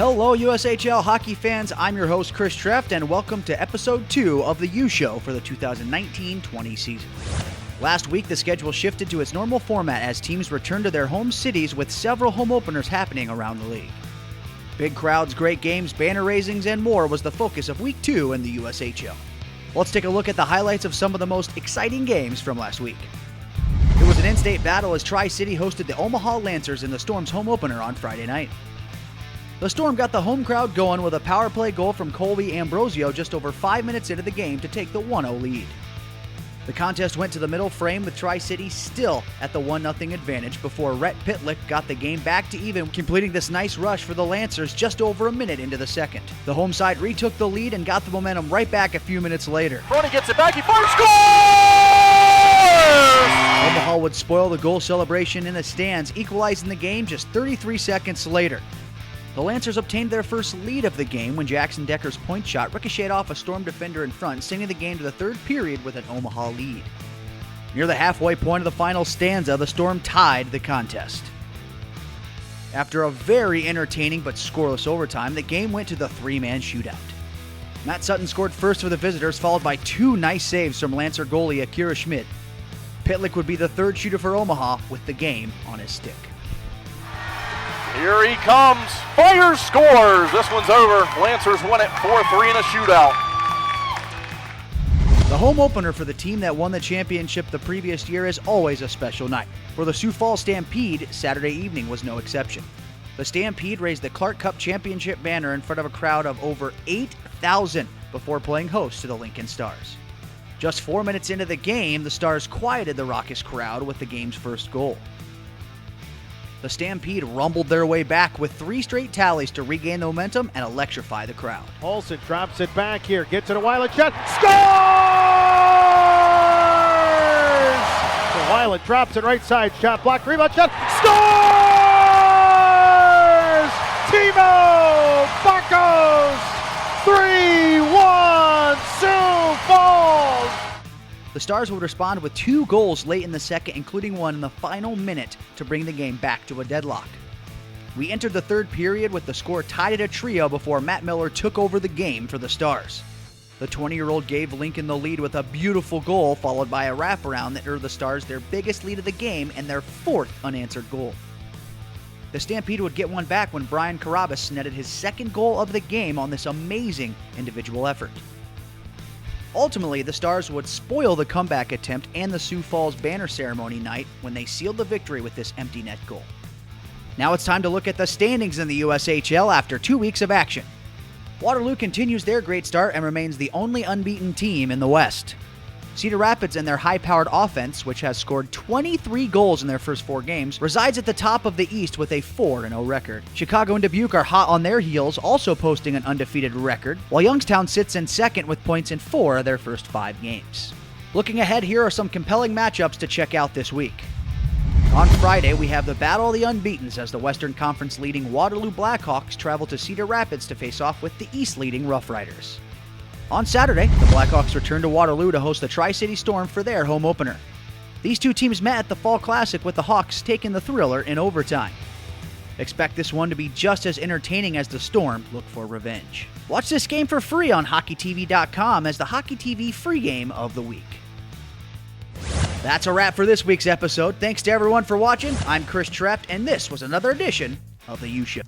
Hello, USHL hockey fans. I'm your host, Chris Treft, and welcome to Episode 2 of the U Show for the 2019-20 season. Last week, the schedule shifted to its normal format as teams returned to their home cities with several home openers happening around the league. Big crowds, great games, banner raisings, and more was the focus of Week 2 in the USHL. Let's take a look at the highlights of some of the most exciting games from last week. It was an in-state battle as Tri-City hosted the Omaha Lancers in the Storm's home opener on Friday night. The Storm got the home crowd going with a power play goal from Colby Ambrosio just over 5 minutes into the game to take the 1-0 lead. The contest went to the middle frame with Tri-City still at the 1-0 advantage before Rhett Pitlick got the game back to even, completing this nice rush for the Lancers just over a minute into the second. The home side retook the lead and got the momentum right back a few minutes later. Brony gets it back, he fires, scores! Omaha would spoil the goal celebration in the stands, equalizing the game just 33 seconds later. The Lancers obtained their first lead of the game when Jackson Decker's point shot ricocheted off a Storm defender in front, sending the game to the third period with an Omaha lead. Near the halfway point of the final stanza, the Storm tied the contest. After a very entertaining but scoreless overtime, the game went to the three-man shootout. Matt Sutton scored first for the visitors, followed by two nice saves from Lancer goalie Akira Schmidt. Pitlick would be the third shooter for Omaha with the game on his stick. Here he comes, fires, scores. This one's over. Lancers win it 4-3 in a shootout. The home opener for the team that won the championship the previous year is always a special night. For the Sioux Falls Stampede, Saturday evening was no exception. The Stampede raised the Clark Cup Championship banner in front of a crowd of over 8,000 before playing host to the Lincoln Stars. Just 4 minutes into the game, the Stars quieted the raucous crowd with the game's first goal. The Stampede rumbled their way back with 3 straight tallies to regain the momentum and electrify the crowd. Olsen drops it back here, gets it a Weiland shot, scores! So Weiland drops it right side, shot blocked, rebound shot, scores! Timo Bakos, 3-1, Sioux Falls! The Stars would respond with 2 goals late in the second, including one in the final minute to bring the game back to a deadlock. We entered the third period with the score tied at a trio before Matt Miller took over the game for the Stars. The 20-year-old gave Lincoln the lead with a beautiful goal, followed by a wraparound that earned the Stars their biggest lead of the game and their 4th unanswered goal. The Stampede would get one back when Brian Carabas netted his 2nd goal of the game on this amazing individual effort. Ultimately, the Stars would spoil the comeback attempt and the Sioux Falls banner ceremony night when they sealed the victory with this empty net goal. Now it's time to look at the standings in the USHL after 2 weeks of action. Waterloo continues their great start and remains the only unbeaten team in the West. Cedar Rapids and their high-powered offense, which has scored 23 goals in their first 4 games, resides at the top of the East with a 4-0 record. Chicago and Dubuque are hot on their heels, also posting an undefeated record, while Youngstown sits in second with points in 4 of their first 5 games. Looking ahead, here are some compelling matchups to check out this week. On Friday, we have the Battle of the Unbeatens as the Western Conference leading Waterloo Blackhawks travel to Cedar Rapids to face off with the East leading Rough Riders. On Saturday, the Blackhawks return to Waterloo to host the Tri-City Storm for their home opener. These two teams met at the Fall Classic with the Hawks taking the thriller in overtime. Expect this one to be just as entertaining as the Storm look for revenge. Watch this game for free on HockeyTV.com as the Hockey TV free game of the week. That's a wrap for this week's episode. Thanks to everyone for watching. I'm Chris Treft, and this was another edition of the U Show.